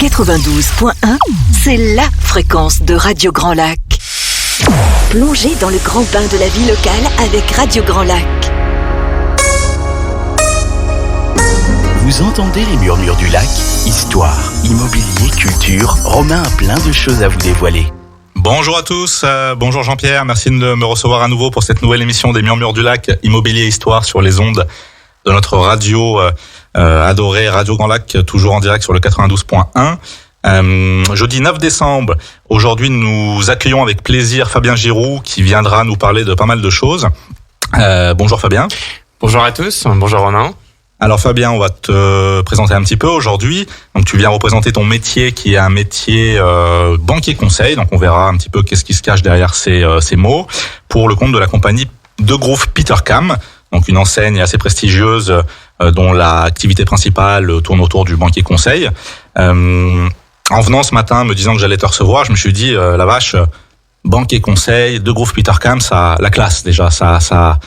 92.1, c'est la fréquence de Radio Grand Lac. Plongez dans le grand bain de la vie locale avec Radio Grand Lac. Vous entendez les murmures du lac? Histoire, immobilier, culture, Romain a plein de choses à vous dévoiler. Bonjour à tous, bonjour Jean-Pierre, merci de me recevoir à nouveau pour cette nouvelle émission des Murmures du Lac, Immobilier et Histoire sur les ondes de notre radio adorée, Radio Grand Lac, toujours en direct sur le 92.1. Jeudi 9 décembre, aujourd'hui nous accueillons avec plaisir Fabien Giroux qui viendra nous parler de pas mal de choses. Bonjour Fabien. Bonjour à tous, bonjour Romain. Alors Fabien, on va te présenter un petit peu aujourd'hui. Donc tu viens représenter ton métier qui est un métier banquier conseil. Donc on verra un petit peu qu'est-ce qui se cache derrière ces mots pour le compte de la compagnie de groupe Petercam. Donc une enseigne assez prestigieuse dont l'activité principale tourne autour du banquier conseil. En venant ce matin, me disant que j'allais te recevoir, je me suis dit la vache, banquier conseil de groupe Petercam, ça la classe déjà, ça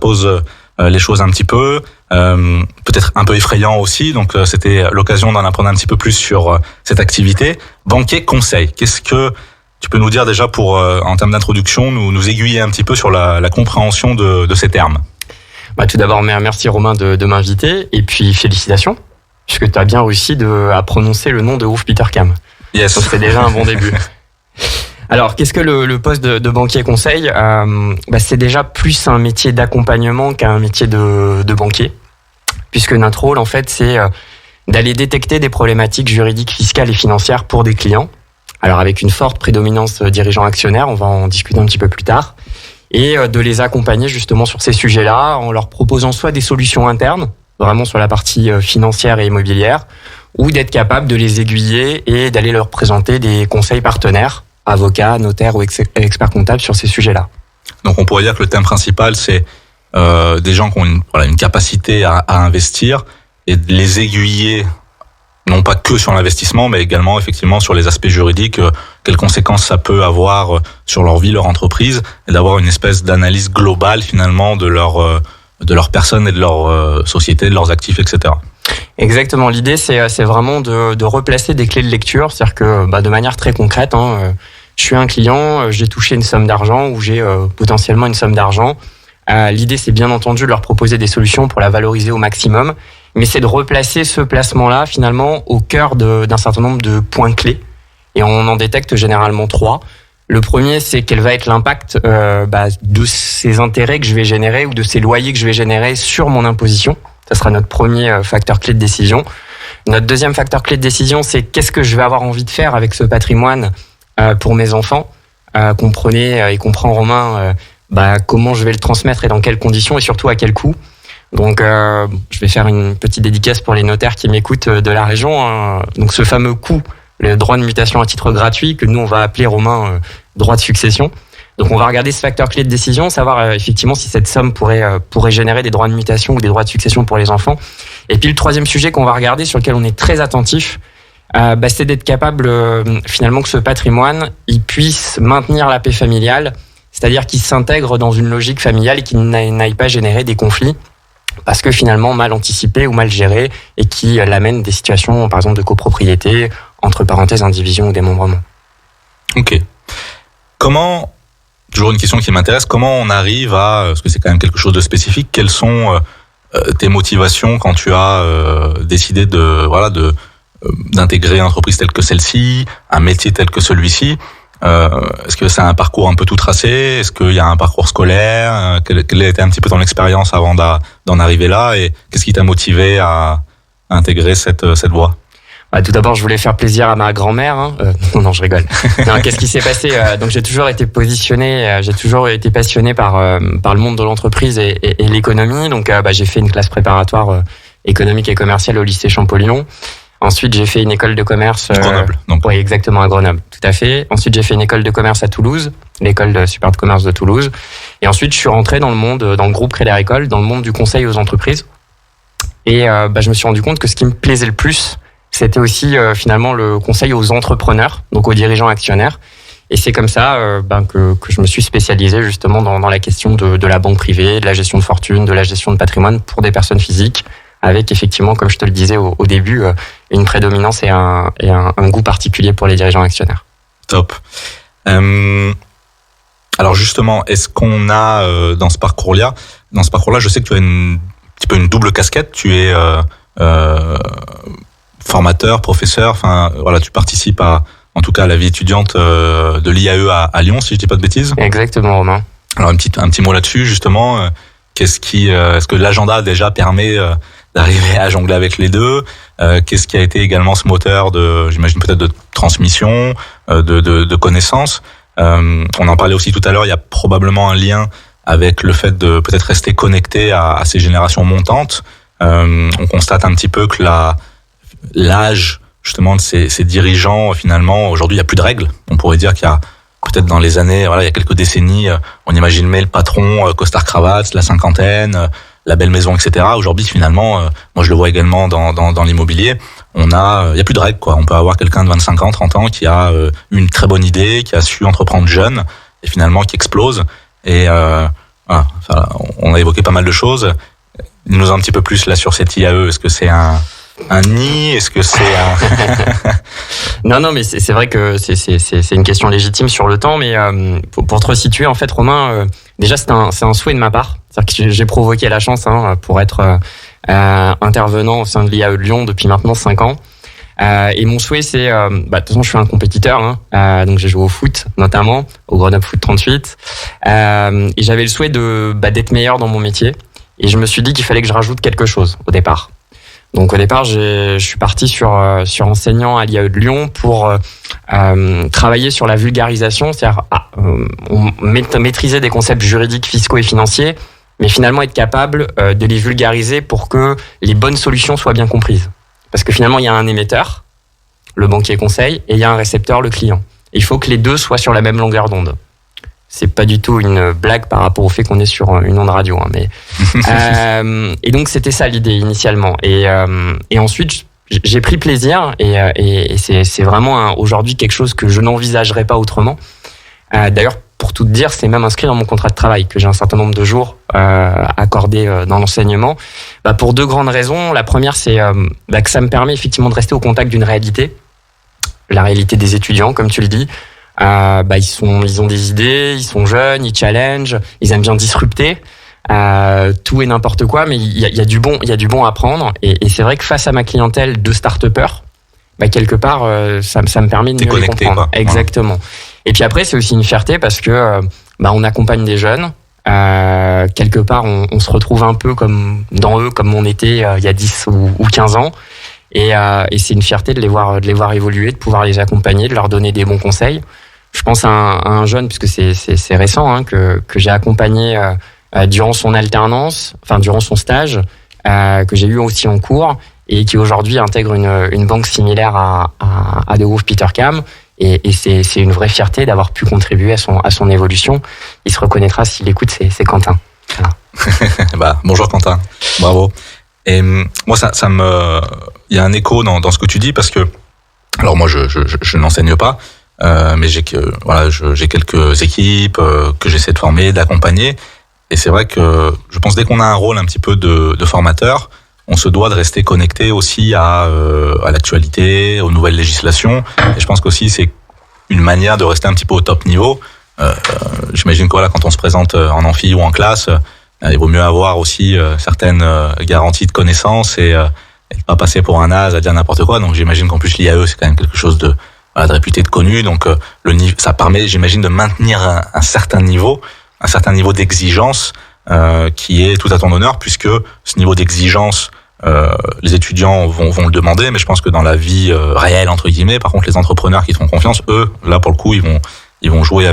pose les choses un petit peu, peut-être un peu effrayant aussi, donc c'était l'occasion d'en apprendre un petit peu plus sur cette activité. Banquier conseil, qu'est-ce que tu peux nous dire déjà pour, en termes d'introduction, nous aiguiller un petit peu sur la compréhension de ces termes? Tout d'abord, merci Romain de m'inviter, et puis félicitations, puisque tu as bien réussi à prononcer le nom de Groupe Petercam. Yes. Donc c'est déjà un bon début. Alors, qu'est-ce que le poste de banquier conseil? C'est déjà plus un métier d'accompagnement qu'un métier de banquier, puisque notre rôle, en fait, c'est d'aller détecter des problématiques juridiques, fiscales et financières pour des clients. Alors, avec une forte prédominance dirigeant actionnaire, on va en discuter un petit peu plus tard, et de les accompagner justement sur ces sujets-là, en leur proposant soit des solutions internes, vraiment sur la partie financière et immobilière, ou d'être capable de les aiguiller et d'aller leur présenter des conseils partenaires, avocats, notaires ou experts comptables sur ces sujets-là. Donc on pourrait dire que le thème principal, c'est des gens qui ont une capacité à investir et de les aiguiller, non pas que sur l'investissement, mais également effectivement sur les aspects juridiques, quelles conséquences ça peut avoir sur leur vie, leur entreprise, et d'avoir une espèce d'analyse globale finalement de leur personne et de leur société, de leurs actifs, etc. Exactement. L'idée, c'est vraiment de replacer des clés de lecture, c'est-à-dire que de manière très concrète, je suis un client, j'ai touché une somme d'argent ou j'ai potentiellement une somme d'argent. L'idée, c'est bien entendu de leur proposer des solutions pour la valoriser au maximum, mais c'est de replacer ce placement-là finalement au cœur d'un certain nombre de points clés. Et on en détecte généralement 3. Le premier, c'est quel va être l'impact de ces intérêts que je vais générer ou de ces loyers que je vais générer sur mon imposition. Ça sera notre premier facteur clé de décision. Notre deuxième facteur clé de décision, c'est qu'est-ce que je vais avoir envie de faire avec ce patrimoine pour mes enfants. Comprenez et comprend Romain comment je vais le transmettre et dans quelles conditions et surtout à quel coût. Donc je vais faire une petite dédicace pour les notaires qui m'écoutent de la région. Donc ce fameux coût, le droit de mutation à titre gratuit, que nous on va appeler Romain droit de succession. Donc on va regarder ce facteur clé de décision, savoir effectivement si cette somme pourrait générer des droits de mutation ou des droits de succession pour les enfants. Et puis le troisième sujet qu'on va regarder, sur lequel on est très attentif, c'est d'être capable finalement que ce patrimoine il puisse maintenir la paix familiale, c'est-à-dire qu'il s'intègre dans une logique familiale et qu'il n'aille pas générer des conflits, parce que finalement mal anticipé ou mal géré, et qui l'amène des situations par exemple de copropriété, entre parenthèses indivision ou démembrement. Ok. Comment, toujours une question qui m'intéresse, comment on arrive parce que c'est quand même quelque chose de spécifique, quelles sont tes motivations quand tu as décidé d'intégrer une entreprise telle que celle-ci, un métier tel que celui-ci? Est-ce que c'est un parcours un peu tout tracé? Est-ce qu'il y a un parcours scolaire? Quelle a été un petit peu ton expérience avant d'en arriver là? Et qu'est-ce qui t'a motivé à intégrer cette voie? Tout d'abord, je voulais faire plaisir à ma grand-mère. Non, je rigole. Non, qu'est-ce qui s'est passé? Donc, j'ai toujours été passionné par le monde de l'entreprise et l'économie. Donc, j'ai fait une classe préparatoire économique et commerciale au lycée Champollion. Ensuite, j'ai fait une école de commerce. Grenoble, donc. Oui, exactement, à Grenoble, tout à fait. Ensuite, j'ai fait une école de commerce à Toulouse, l'école supérieure de commerce de Toulouse. Et ensuite, je suis rentré dans le groupe Crédit Agricole, dans le monde du conseil aux entreprises. Et je me suis rendu compte que ce qui me plaisait le plus, c'était aussi finalement le conseil aux entrepreneurs, donc aux dirigeants actionnaires. Et c'est comme ça que je me suis spécialisé justement dans la question de la banque privée, de la gestion de fortune, de la gestion de patrimoine pour des personnes physiques, avec effectivement, comme je te le disais au début, une prédominance et un goût particulier pour les dirigeants actionnaires. Top. Alors justement, est-ce qu'on a dans ce parcours-là, je sais que tu as un petit peu une double casquette. Tu es formateur, professeur. Enfin, voilà, tu participes en tout cas à la vie étudiante de l'IAE à Lyon, si je dis pas de bêtises. Exactement, Romain. Alors un petit mot là-dessus, justement. Est-ce que l'agenda déjà permet d'arriver à jongler avec les deux? Qu'est-ce qui a été également ce moteur j'imagine peut-être de transmission, de connaissances? On en parlait aussi tout à l'heure. Il y a probablement un lien avec le fait de peut-être rester connecté à ces générations montantes. On constate un petit peu que l'âge justement de ces dirigeants, finalement, aujourd'hui, il n'y a plus de règles. On pourrait dire qu'il y a peut-être dans les années, il y a quelques décennies, on imaginait le patron, costard cravate, la cinquantaine, la belle maison, etc. Aujourd'hui, finalement, moi je le vois également dans l'immobilier, il y a plus de règles, quoi. On peut avoir quelqu'un de 25 ans, 30 ans qui a une très bonne idée, qui a su entreprendre jeune et finalement qui explose. Et on a évoqué pas mal de choses. Dis-nous un petit peu plus là sur cette IAE. Est-ce que c'est un nid? Est-ce que c'est Non, mais c'est vrai que c'est une question légitime sur le temps, mais pour te resituer, en fait, Romain, déjà c'est un souhait de ma part. C'est-à-dire que j'ai provoqué la chance pour être intervenant au sein de l'IAE de Lyon depuis maintenant 5 ans. Et mon souhait, c'est, de toute façon, je suis un compétiteur, donc j'ai joué au foot, notamment au Grenoble Foot 38, et j'avais le souhait d'être meilleur dans mon métier. Et je me suis dit qu'il fallait que je rajoute quelque chose au départ. Donc au départ, je suis parti sur enseignant à l'IAE de Lyon pour travailler sur la vulgarisation, c'est-à-dire maîtriser des concepts juridiques, fiscaux et financiers, mais finalement être capable de les vulgariser pour que les bonnes solutions soient bien comprises. Parce que finalement, il y a un émetteur, le banquier conseil, et il y a un récepteur, le client. Il faut que les deux soient sur la même longueur d'onde. C'est pas du tout une blague par rapport au fait qu'on est sur une onde radio, mais et donc c'était ça l'idée initialement. Et ensuite j'ai pris plaisir et c'est vraiment aujourd'hui quelque chose que je n'envisagerais pas autrement. D'ailleurs, pour tout te dire, c'est même inscrit dans mon contrat de travail que j'ai un certain nombre de jours accordés dans l'enseignement. Pour 2 grandes raisons. La première, c'est que ça me permet effectivement de rester au contact d'une réalité, la réalité des étudiants, comme tu le dis. Ils ont des idées, ils sont jeunes, ils challengent, ils aiment bien disrupter, tout et n'importe quoi, mais il y a du bon à prendre. Et c'est vrai que face à ma clientèle de start-upers, quelque part, ça me permet de mieux les comprendre. Quoi. Exactement. Et puis après, c'est aussi une fierté parce que on accompagne des jeunes. Quelque part, on se retrouve un peu comme on était il y a 10 ou 15 ans. Et c'est une fierté de les voir évoluer, de pouvoir les accompagner, de leur donner des bons conseils. Je pense à un jeune, puisque c'est récent, que j'ai accompagné durant son alternance, durant son stage, que j'ai eu aussi en cours, et qui aujourd'hui intègre une banque similaire à Degroof Petercam. Et c'est une vraie fierté d'avoir pu contribuer à son évolution. Il se reconnaîtra s'il écoute, c'est Quentin. Voilà. Bonjour Quentin, bravo. Et moi, il y a un écho dans ce que tu dis parce que, alors moi, je n'enseigne pas, mais j'ai quelques équipes que j'essaie de former, d'accompagner. Et c'est vrai que je pense dès qu'on a un rôle un petit peu de formateur, on se doit de rester connecté aussi à l'actualité, aux nouvelles législations. Et je pense qu'aussi c'est une manière de rester un petit peu au top niveau. J'imagine que quand on se présente en amphi ou en classe, il vaut mieux avoir aussi certaines garanties de connaissances et ne pas passer pour un naze à dire n'importe quoi. Donc j'imagine qu'en plus l'IAE c'est quand même quelque chose de réputé, de connu. Donc ça permet, j'imagine, de maintenir un certain niveau d'exigence qui est tout à ton honneur, puisque ce niveau d'exigence, les étudiants vont le demander, mais je pense que dans la vie réelle entre guillemets, par contre les entrepreneurs qui te font confiance, eux, là pour le coup, ils vont jouer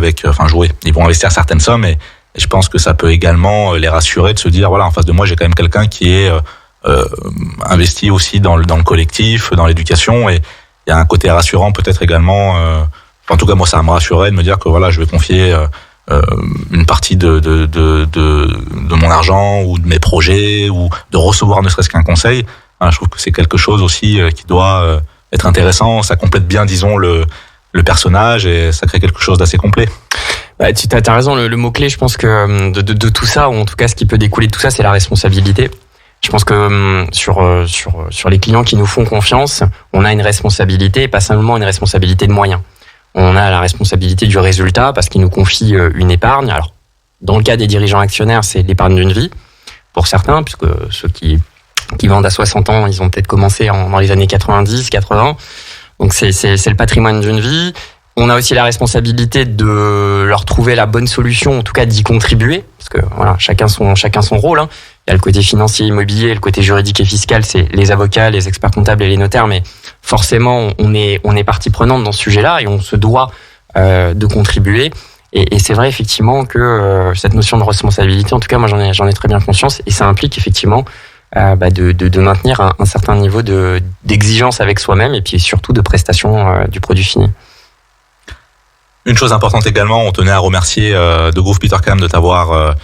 ils vont investir certaines sommes et je pense que ça peut également les rassurer de se dire voilà, en face de moi j'ai quand même quelqu'un qui est investi aussi dans le collectif, dans l'éducation, et il y a un côté rassurant peut-être également. En tout cas moi ça me rassurait de me dire que voilà, je vais confier une partie de mon argent ou de mes projets ou de recevoir ne serait-ce qu'un conseil. Je trouve que c'est quelque chose aussi qui doit être intéressant. Ça complète bien, disons, le personnage et ça crée quelque chose d'assez complet. Tu as raison, le mot-clé, je pense que de tout ça, ou en tout cas ce qui peut découler de tout ça, c'est la responsabilité. Je pense que sur les clients qui nous font confiance, on a une responsabilité, et pas seulement une responsabilité de moyens. On a la responsabilité du résultat parce qu'ils nous confient une épargne. Alors, dans le cas des dirigeants actionnaires, c'est l'épargne d'une vie pour certains, puisque ceux qui vendent à 60 ans, ils ont peut-être commencé dans les années 90, 80. Donc c'est le patrimoine d'une vie. On a aussi la responsabilité de leur trouver la bonne solution, en tout cas d'y contribuer, parce que voilà, chacun son rôle. Hein. Il y a le côté financier, immobilier, le côté juridique et fiscal, c'est les avocats, les experts comptables et les notaires, mais forcément on est partie prenante dans ce sujet-là et on se doit de contribuer. Et c'est vrai effectivement que cette notion de responsabilité, en tout cas moi j'en ai très bien conscience, et ça implique effectivement de maintenir un certain niveau d'exigence avec soi-même et puis surtout de prestation du produit fini. Une chose importante également, on tenait à remercier Degroof Petercam de t'avoir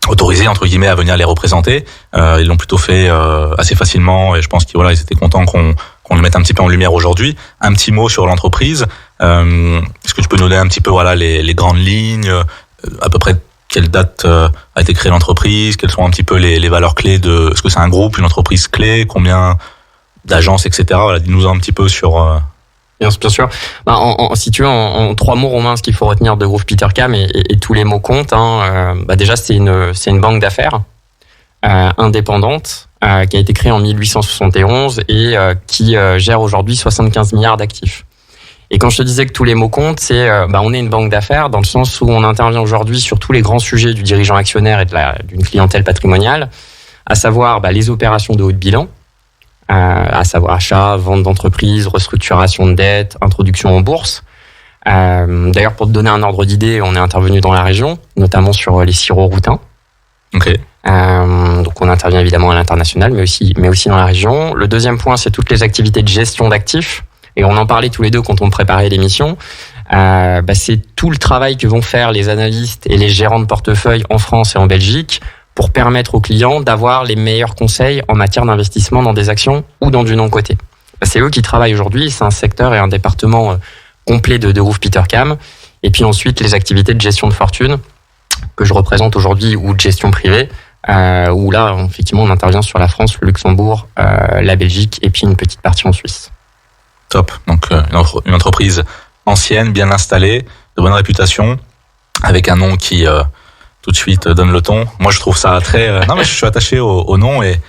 autorisé entre guillemets à venir les représenter. Ils l'ont plutôt fait assez facilement et je pense qu'ils étaient contents qu'on le mette un petit peu en lumière aujourd'hui. Un petit mot sur l'entreprise. Est-ce que tu peux nous donner un petit peu les grandes lignes, à peu près quelle date a été créée l'entreprise, quelles sont un petit peu les valeurs clés de, est-ce que c'est un groupe, une entreprise clé, combien d'agences, etc. Voilà, dis-nous un petit peu sur. Bien sûr. Si tu veux, en 3 mots, Romain, ce qu'il faut retenir de Degroof Petercam et tous les mots comptent. Déjà, c'est une banque d'affaires indépendante qui a été créée en 1871 et qui gère aujourd'hui 75 milliards d'actifs. Et quand je te disais que tous les mots comptent, c'est on est une banque d'affaires dans le sens où on intervient aujourd'hui sur tous les grands sujets du dirigeant actionnaire et d'une clientèle patrimoniale, à savoir les opérations de haut de bilan, à savoir achat, vente d'entreprise, restructuration de dette, introduction en bourse. D'ailleurs, pour te donner un ordre d'idée, on est intervenu dans la région, notamment sur les sirops routins. Okay. Donc on intervient évidemment à l'international, mais aussi dans la région. Le deuxième point, c'est toutes les activités de gestion d'actifs. Et on en parlait tous les deux quand on préparait l'émission. C'est tout le travail que vont faire les analystes et les gérants de portefeuille en France et en Belgique pour permettre aux clients d'avoir les meilleurs conseils en matière d'investissement dans des actions ou dans du non-coté. C'est eux qui travaillent aujourd'hui, c'est un secteur et un département complet de Degroof Petercam. Et puis ensuite, les activités de gestion de fortune que je représente aujourd'hui ou de gestion privée, où là, effectivement, on intervient sur la France, le Luxembourg, la Belgique et puis une petite partie en Suisse. Top. Donc, une entreprise ancienne, bien installée, de bonne réputation, avec un nom qui... tout de suite donne le ton. Moi, je trouve ça très... Non, mais je suis attaché au nom et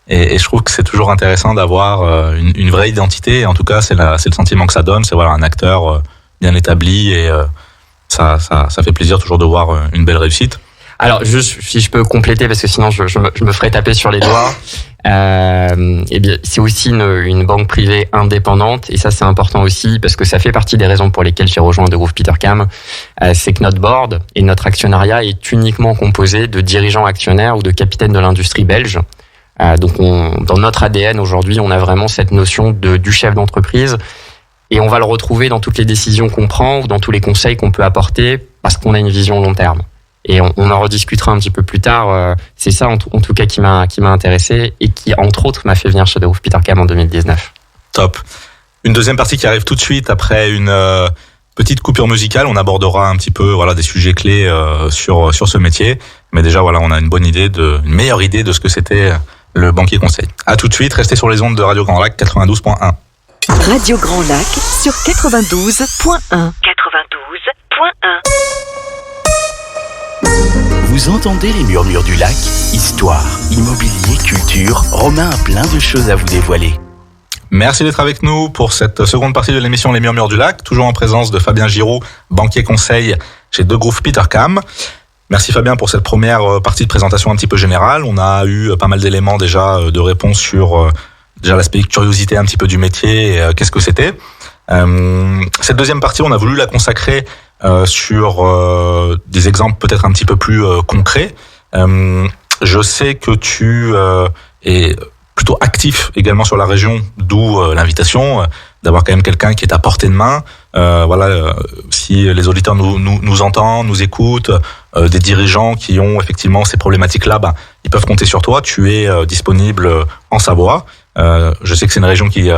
je trouve que c'est toujours intéressant d'avoir une vraie identité. Et en tout cas, c'est le sentiment que ça donne. C'est un acteur bien établi et ça fait plaisir toujours de voir une belle réussite. Alors, juste si je peux compléter, parce que sinon je me ferais taper sur les doigts. C'est aussi une banque privée indépendante et ça c'est important aussi parce que ça fait partie des raisons pour lesquelles j'ai rejoint Degroof Petercam. C'est que notre board et notre actionnariat est uniquement composé de dirigeants actionnaires ou de capitaines de l'industrie belge. Donc dans notre ADN aujourd'hui, on a vraiment cette notion du chef d'entreprise et on va le retrouver dans toutes les décisions qu'on prend ou dans tous les conseils qu'on peut apporter parce qu'on a une vision long terme. Et on en rediscutera un petit peu plus tard. C'est ça, en tout cas, qui m'a intéressé et qui, entre autres, m'a fait venir chez Degroof Petercam en 2019. Top. Une deuxième partie qui arrive tout de suite après une petite coupure musicale. On abordera un petit peu, des sujets clés sur ce métier. Mais déjà, on a une meilleure idée de ce que c'était le banquier conseil. À tout de suite. Restez sur les ondes de Radio Grand Lac 92.1. Radio Grand Lac sur 92.1. 92.1. Vous entendez les murmures du lac? Histoire, immobilier, culture, Romain a plein de choses à vous dévoiler. Merci d'être avec nous pour cette seconde partie de l'émission Les Murmures du Lac, toujours en présence de Fabien Giraud, banquier conseil chez Degroof Petercam. Merci Fabien pour cette première partie de présentation un petit peu générale. On a eu pas mal d'éléments déjà de réponse sur déjà l'aspect curiosité un petit peu du métier et qu'est-ce que c'était. Cette deuxième partie, on a voulu la consacrer sur des exemples peut-être un petit peu plus concrets. Je sais que tu es plutôt actif également sur la région, d'où l'invitation d'avoir quand même quelqu'un qui est à portée de main. Si les auditeurs nous entendent, nous écoutent, des dirigeants qui ont effectivement ces problématiques-là, ils peuvent compter sur toi. Tu es disponible en Savoie. Je sais que c'est une région qui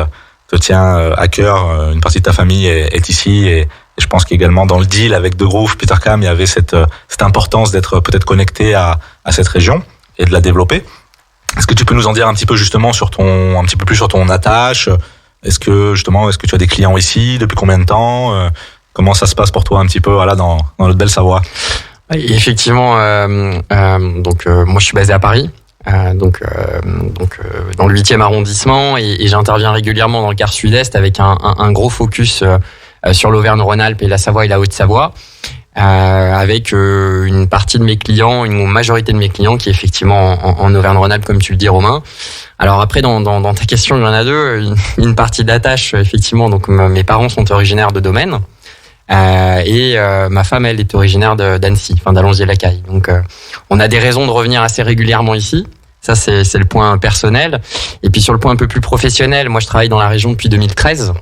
te tient à cœur. Une partie de ta famille est ici et je pense qu'également dans le deal avec Degroof Petercam, il y avait cette importance d'être peut-être connecté à cette région. et de la développer. Est-ce que tu peux nous en dire un petit peu justement un petit peu plus sur ton attache? Est-ce que tu as des clients ici? Depuis combien de temps? Comment ça se passe pour toi un petit peu dans notre belle Savoie? Et effectivement, moi je suis basé à Paris, dans le 8e arrondissement, et j'interviens régulièrement dans le quart sud-est avec un gros focus sur l'Auvergne-Rhône-Alpes et la Savoie et la Haute-Savoie, avec une partie de mes clients, une majorité de mes clients qui est effectivement en Auvergne-Rhône-Alpes, comme tu le dis, Romain. Alors après, dans ta question, il y en a deux. Une partie d'attache, effectivement. Donc mes parents sont originaires de Domaine. Et ma femme, elle, est originaire d'Annecy, d'Allonzier-Lacaille. Donc on a des raisons de revenir assez régulièrement ici. Ça, c'est le point personnel. Et puis sur le point un peu plus professionnel, moi je travaille dans la région depuis 2013.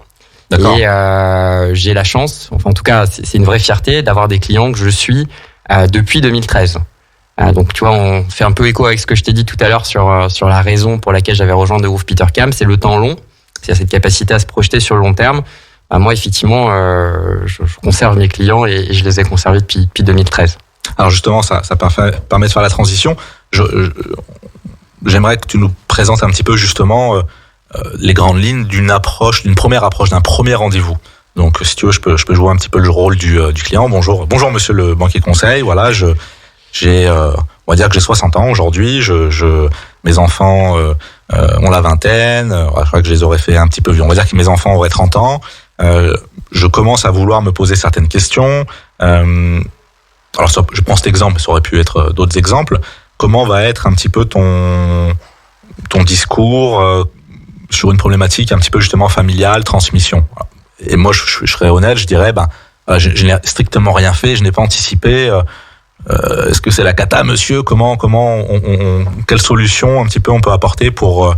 D'accord. Et j'ai la chance, en tout cas c'est une vraie fierté, d'avoir des clients que je suis depuis 2013. Donc tu vois, on fait un peu écho avec ce que je t'ai dit tout à l'heure sur la raison pour laquelle j'avais rejoint Degroof Petercam, c'est le temps long, c'est cette capacité à se projeter sur le long terme. Moi, effectivement, je conserve mes clients et je les ai conservés depuis 2013. Alors justement, ça permet de faire la transition. J'aimerais que tu nous présentes un petit peu justement les grandes lignes d'une première approche, d'un premier rendez-vous. Donc, si tu veux, je peux jouer un petit peu le rôle du client. Bonjour, monsieur le banquier conseil. Voilà, on va dire que j'ai 60 ans aujourd'hui. Mes enfants ont la vingtaine. Je crois que je les aurais fait un petit peu vieux. On va dire que mes enfants auraient 30 ans. Je commence à vouloir me poser certaines questions. Alors, je prends cet exemple, mais ça aurait pu être d'autres exemples. Comment va être un petit peu ton discours sur une problématique un petit peu justement familiale, transmission? Et moi, je serais honnête, je dirais, je n'ai strictement rien fait, je n'ai pas anticipé. Est-ce que c'est la cata, monsieur? Quelle solution un petit peu on peut apporter pour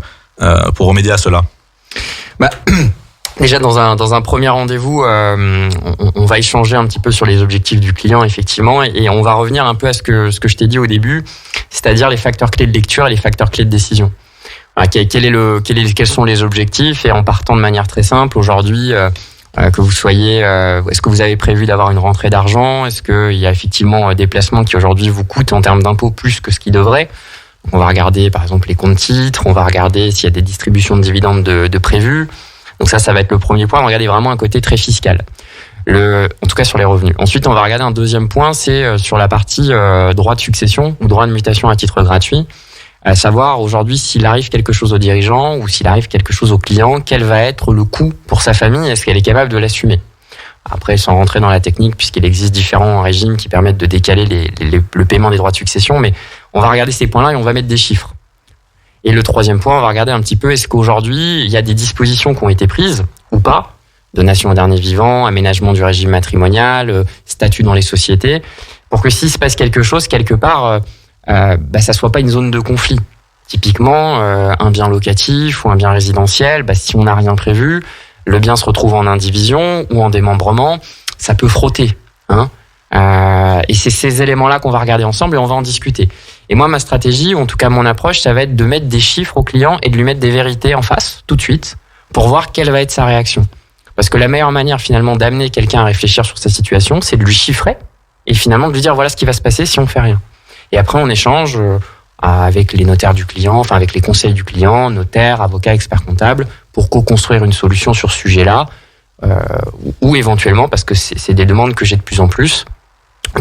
remédier à cela? Déjà, dans un premier rendez-vous, on va échanger un petit peu sur les objectifs du client, effectivement, et on va revenir un peu à ce que je t'ai dit au début, c'est-à-dire les facteurs clés de lecture et les facteurs clés de décision. Voilà, quels sont les objectifs, et en partant de manière très simple, aujourd'hui, que vous soyez, est-ce que vous avez prévu d'avoir une rentrée d'argent? Est-ce qu'il y a effectivement des placements qui aujourd'hui vous coûtent en termes d'impôts plus que ce qu'ils devraient? Donc, on va regarder par exemple les comptes titres, on va regarder s'il y a des distributions de dividendes de prévues. Donc ça va être le premier point. On va regarder vraiment un côté très fiscal. En tout cas sur les revenus. Ensuite, on va regarder un deuxième point, c'est sur la partie droit de succession ou droit de mutation à titre gratuit. À savoir aujourd'hui s'il arrive quelque chose au dirigeant ou s'il arrive quelque chose au client, quel va être le coût pour sa famille, est-ce qu'elle est capable de l'assumer? Après, sans rentrer dans la technique, puisqu'il existe différents régimes qui permettent de décaler le paiement des droits de succession, mais on va regarder ces points-là et on va mettre des chiffres. Et le troisième point, on va regarder un petit peu, est-ce qu'aujourd'hui, il y a des dispositions qui ont été prises ou pas, donation aux derniers vivants, aménagement du régime matrimonial, statut dans les sociétés, pour que s'il se passe quelque chose, quelque part, ça soit pas une zone de conflit. Typiquement, un bien locatif ou un bien résidentiel, si on n'a rien prévu, le bien se retrouve en indivision ou en démembrement, ça peut frotter. Et c'est ces éléments-là qu'on va regarder ensemble et on va en discuter. Et moi, ma stratégie, ou en tout cas mon approche, ça va être de mettre des chiffres au client et de lui mettre des vérités en face, tout de suite, pour voir quelle va être sa réaction. Parce que la meilleure manière, finalement, d'amener quelqu'un à réfléchir sur sa situation, c'est de lui chiffrer et finalement de lui dire voilà ce qui va se passer si on fait rien. Et après, on échange avec les notaires du client, avec les conseils du client, notaires, avocats, experts comptables, pour co-construire une solution sur ce sujet-là, ou éventuellement, parce que c'est des demandes que j'ai de plus en plus,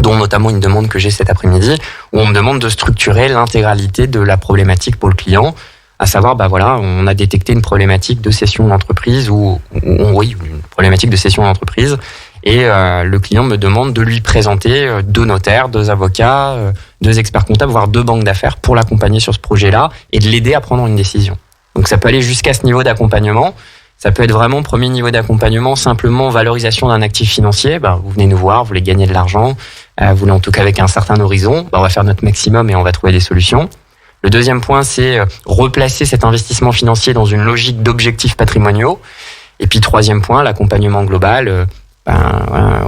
dont notamment une demande que j'ai cet après-midi, où on me demande de structurer l'intégralité de la problématique pour le client, à savoir, on a détecté une problématique de cession d'entreprise, une problématique de cession d'entreprise, et le client me demande de lui présenter 2 notaires, 2 avocats, 2 experts comptables, voire 2 banques d'affaires pour l'accompagner sur ce projet-là et de l'aider à prendre une décision. Donc ça peut aller jusqu'à ce niveau d'accompagnement. Ça peut être vraiment premier niveau d'accompagnement, simplement valorisation d'un actif financier. Vous venez nous voir, vous voulez gagner de l'argent, vous voulez en tout cas avec un certain horizon. On va faire notre maximum et on va trouver des solutions. Le deuxième point, c'est replacer cet investissement financier dans une logique d'objectifs patrimoniaux. Et puis troisième point, l'accompagnement global.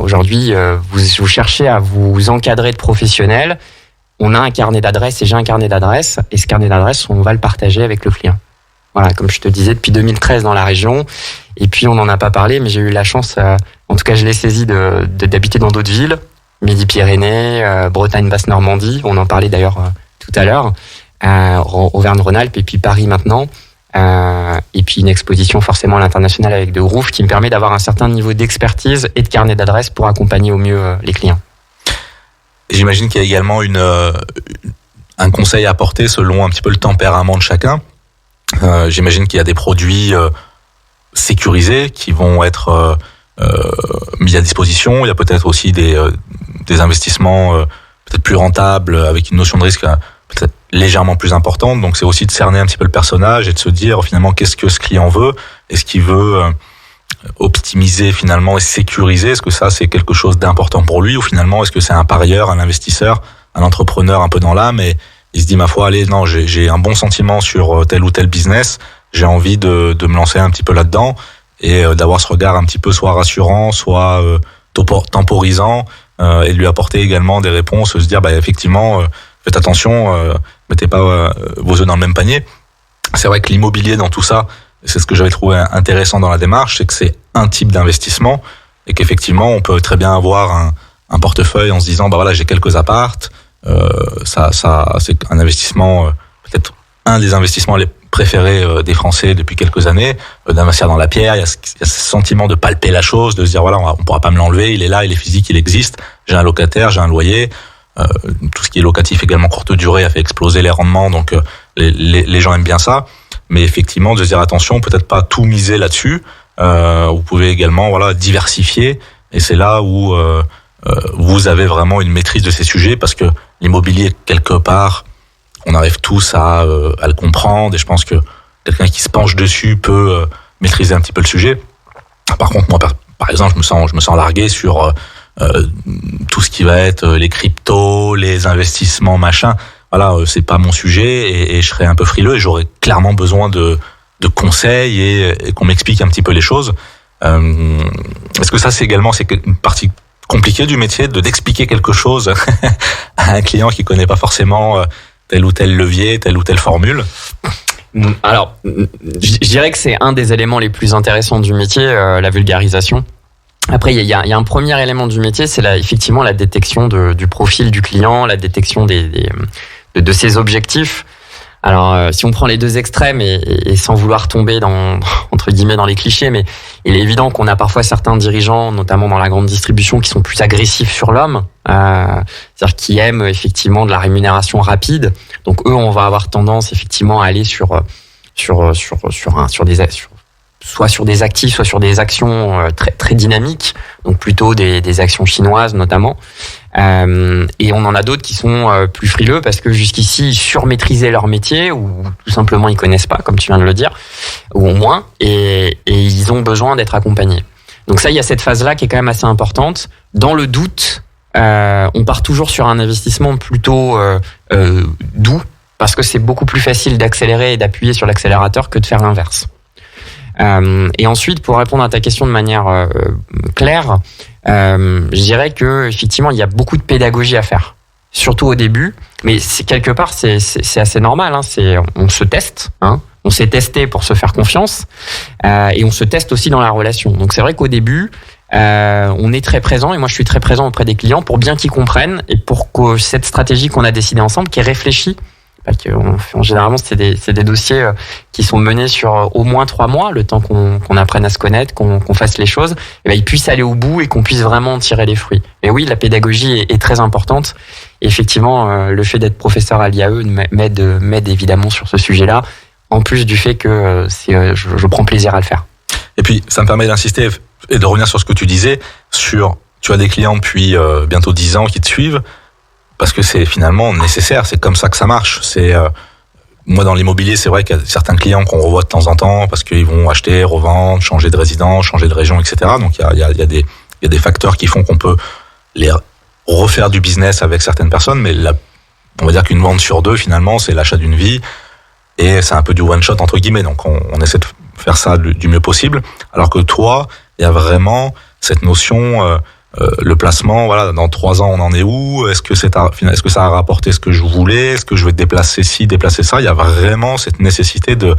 Aujourd'hui, vous cherchez à vous encadrer de professionnels. On a un carnet d'adresses et j'ai un carnet d'adresses. Et ce carnet d'adresses, on va le partager avec le client. Voilà, comme je te disais, depuis 2013 dans la région. Et puis, on n'en a pas parlé, mais j'ai eu la chance, en tout cas, je l'ai saisi d'habiter dans d'autres villes. Midi-Pyrénées, Bretagne, Basse-Normandie. On en parlait d'ailleurs tout à l'heure. Auvergne-Rhône-Alpes et puis Paris maintenant. Et puis une exposition forcément à l'international avec De Groove qui me permet d'avoir un certain niveau d'expertise et de carnet d'adresses pour accompagner au mieux les clients. J'imagine qu'il y a également un conseil à apporter selon un petit peu le tempérament de chacun. J'imagine qu'il y a des produits sécurisés qui vont être mis à disposition. Il y a peut-être aussi des investissements peut-être plus rentables avec une notion de risque peut-être légèrement plus importante. Donc c'est aussi de cerner un petit peu le personnage et de se dire finalement qu'est-ce que ce client veut. Est-ce qu'il veut optimiser finalement et sécuriser? Est-ce que ça c'est quelque chose d'important pour lui, ou finalement est-ce que c'est un parieur, un investisseur, un entrepreneur un peu dans l'âme et il se dit ma foi allez non j'ai un bon sentiment sur tel ou tel business, j'ai envie de me lancer un petit peu là-dedans et d'avoir ce regard un petit peu soit rassurant, soit temporisant et de lui apporter également des réponses, se dire bah effectivement faites attention, mettez pas vos œufs dans le même panier. C'est vrai que l'immobilier dans tout ça, c'est ce que j'avais trouvé intéressant dans la démarche, c'est que c'est un type d'investissement et qu'effectivement on peut très bien avoir un portefeuille en se disant bah voilà j'ai quelques appartes, ça c'est un investissement peut-être un des investissements les préférés des Français depuis quelques années, d'investir dans la pierre. Il y a ce sentiment de palper la chose, de se dire voilà on pourra pas me l'enlever, il est là, il est physique, il existe, j'ai un locataire, j'ai un loyer. Tout ce qui est locatif également courte durée a fait exploser les rendements, donc les gens aiment bien ça. Mais effectivement, de se dire attention, peut-être pas tout miser là-dessus. Vous pouvez également diversifier, et c'est là où vous avez vraiment une maîtrise de ces sujets, parce que l'immobilier, quelque part, on arrive tous à le comprendre, et je pense que quelqu'un qui se penche dessus peut maîtriser un petit peu le sujet. Par contre, moi, par exemple, je me sens largué sur tout ce qui va être les cryptos, les investissements, machin. Voilà, c'est pas mon sujet et je serais un peu frileux et j'aurais clairement besoin de conseils et qu'on m'explique un petit peu les choses. Est-ce que ça c'est une partie compliquée du métier d'expliquer quelque chose à un client qui connaît pas forcément tel ou tel levier, telle ou telle formule? Alors, je dirais que c'est un des éléments les plus intéressants du métier, la vulgarisation. Après, il y a un premier élément du métier, c'est effectivement la détection du profil du client, la détection de ses objectifs. Alors, si on prend les deux extrêmes et sans vouloir tomber entre guillemets dans les clichés, mais il est évident qu'on a parfois certains dirigeants, notamment dans la grande distribution, qui sont plus agressifs sur l'homme, c'est-à-dire qui aiment effectivement de la rémunération rapide. Donc eux, on va avoir tendance effectivement à aller soit sur des actifs, soit sur des actions très très dynamiques, donc plutôt des actions chinoises notamment. Et on en a d'autres qui sont plus frileux parce que jusqu'ici ils surmaîtrisaient leur métier ou tout simplement ils connaissent pas, comme tu viens de le dire, ou au moins, et ils ont besoin d'être accompagnés. Donc ça, il y a cette phase-là qui est quand même assez importante. Dans le doute, on part toujours sur un investissement plutôt doux, parce que c'est beaucoup plus facile d'accélérer et d'appuyer sur l'accélérateur que de faire l'inverse. Et ensuite, pour répondre à ta question de manière claire, je dirais que effectivement, il y a beaucoup de pédagogie à faire, surtout au début. Mais quelque part, c'est assez normal. Hein, on se teste. Hein, on s'est testé pour se faire confiance, et on se teste aussi dans la relation. Donc c'est vrai qu'au début, on est très présent, et moi je suis très présent auprès des clients pour bien qu'ils comprennent et pour que cette stratégie qu'on a décidée ensemble, qui est réfléchie. Généralement, c'est des dossiers qui sont menés sur au moins 3 mois, le temps qu'on apprenne à se connaître, qu'on fasse les choses, et ils puissent aller au bout et qu'on puisse vraiment en tirer les fruits. Et oui, la pédagogie est très importante. Et effectivement, le fait d'être professeur à l'IAE m'aide évidemment sur ce sujet-là, en plus du fait que je prends plaisir à le faire. Et puis, ça me permet d'insister et de revenir sur ce que tu disais, tu as des clients depuis bientôt 10 ans qui te suivent, parce que c'est finalement nécessaire, c'est comme ça que ça marche. Moi dans l'immobilier, c'est vrai qu'il y a certains clients qu'on revoit de temps en temps parce qu'ils vont acheter, revendre, changer de résidence, changer de région, etc. Donc il y a des facteurs qui font qu'on peut les refaire du business avec certaines personnes, mais on va dire qu'une vente sur 2 finalement c'est l'achat d'une vie et c'est un peu du one shot entre guillemets. Donc on essaie de faire ça du mieux possible. Alors que toi, il y a vraiment cette notion le placement, voilà, dans 3 ans on en est où? Est-ce que ça a rapporté ce que je voulais? Est-ce que je vais déplacer ci, déplacer ça? Il y a vraiment cette nécessité de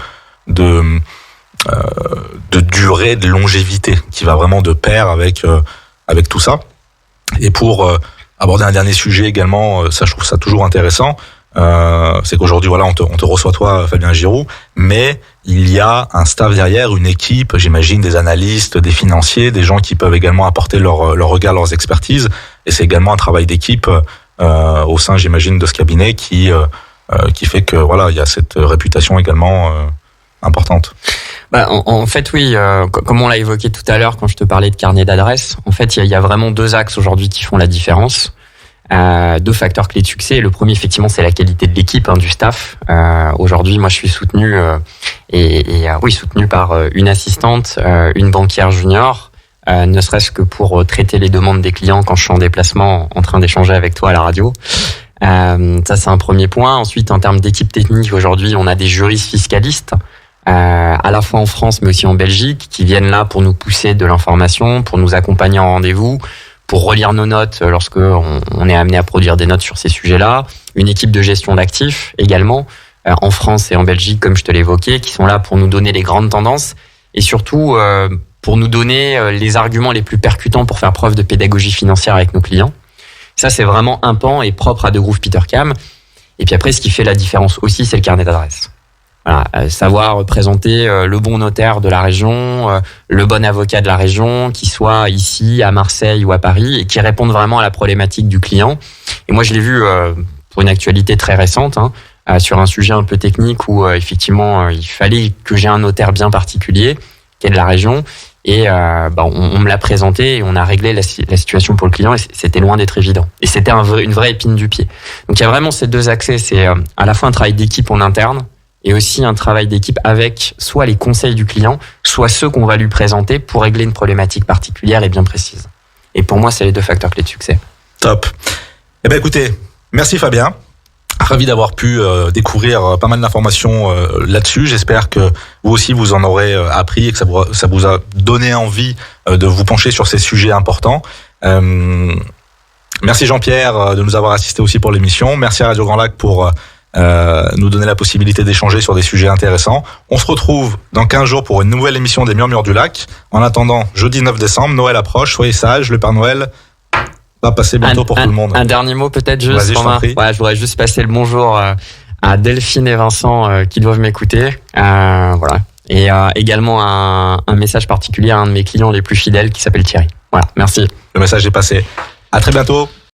durée, de longévité qui va vraiment de pair avec tout ça. Et pour aborder un dernier sujet également, ça je trouve ça toujours intéressant. c'est qu'aujourd'hui, voilà, on te reçoit toi, Fabien Giroux, mais il y a un staff derrière, une équipe, j'imagine, des analystes, des financiers, des gens qui peuvent également apporter leur regard, leurs expertises. Et c'est également un travail d'équipe au sein, j'imagine, de ce cabinet qui fait que voilà, il y a cette réputation également importante. En fait, oui, comme on l'a évoqué tout à l'heure quand je te parlais de carnet d'adresses, en fait, il y a vraiment 2 axes aujourd'hui qui font la différence. 2 facteurs clés de succès. Le premier, effectivement, c'est la qualité de l'équipe, du staff. Aujourd'hui, moi, je suis soutenu soutenu par une assistante, une banquière junior, ne serait-ce que pour traiter les demandes des clients quand je suis en déplacement, en train d'échanger avec toi à la radio. Ça, c'est un premier point. Ensuite, en termes d'équipe technique, aujourd'hui, on a des juristes fiscalistes, à la fois en France, mais aussi en Belgique, qui viennent là pour nous pousser de l'information, pour nous accompagner en rendez-vous, pour relire nos notes lorsque on est amené à produire des notes sur ces sujets-là. Une équipe de gestion d'actifs également, en France et en Belgique, comme je te l'évoquais, qui sont là pour nous donner les grandes tendances et surtout pour nous donner les arguments les plus percutants pour faire preuve de pédagogie financière avec nos clients. Ça, c'est vraiment un pan et propre à Degroof Petercam. Et puis après, ce qui fait la différence aussi, c'est le carnet d'adresses. Voilà, savoir présenter le bon notaire de la région, le bon avocat de la région, qui soit ici, à Marseille ou à Paris, et qui répondent vraiment à la problématique du client. Et moi, je l'ai vu pour une actualité très récente, sur un sujet un peu technique où effectivement, il fallait que j'ai un notaire bien particulier, qui est de la région, et on me l'a présenté et on a réglé la situation pour le client, et c'était loin d'être évident. Et c'était une vraie épine du pied. Donc il y a vraiment ces 2 axes, c'est à la fois un travail d'équipe en interne, et aussi un travail d'équipe avec soit les conseils du client, soit ceux qu'on va lui présenter pour régler une problématique particulière et bien précise. Et pour moi, c'est les 2 facteurs clés de succès. Top. Eh ben écoutez, merci Fabien. Ravi d'avoir pu découvrir pas mal d'informations là-dessus. J'espère que vous aussi vous en aurez appris et que ça vous a donné envie de vous pencher sur ces sujets importants. Merci Jean-Pierre de nous avoir assisté aussi pour l'émission. Merci à Radio Grand Lac pour nous donner la possibilité d'échanger sur des sujets intéressants. On se retrouve dans 15 jours pour une nouvelle émission des Murmures du Lac. En attendant, jeudi 9 décembre, Noël approche, soyez sages, le Père Noël va passer bientôt pour tout le monde. Un dernier mot peut-être juste. Vas-y, je t'en prie. Je voudrais juste passer le bonjour à Delphine et Vincent qui doivent m'écouter. Voilà. Et également un message particulier à un de mes clients les plus fidèles qui s'appelle Thierry. Voilà, merci. Le message est passé. À très bientôt.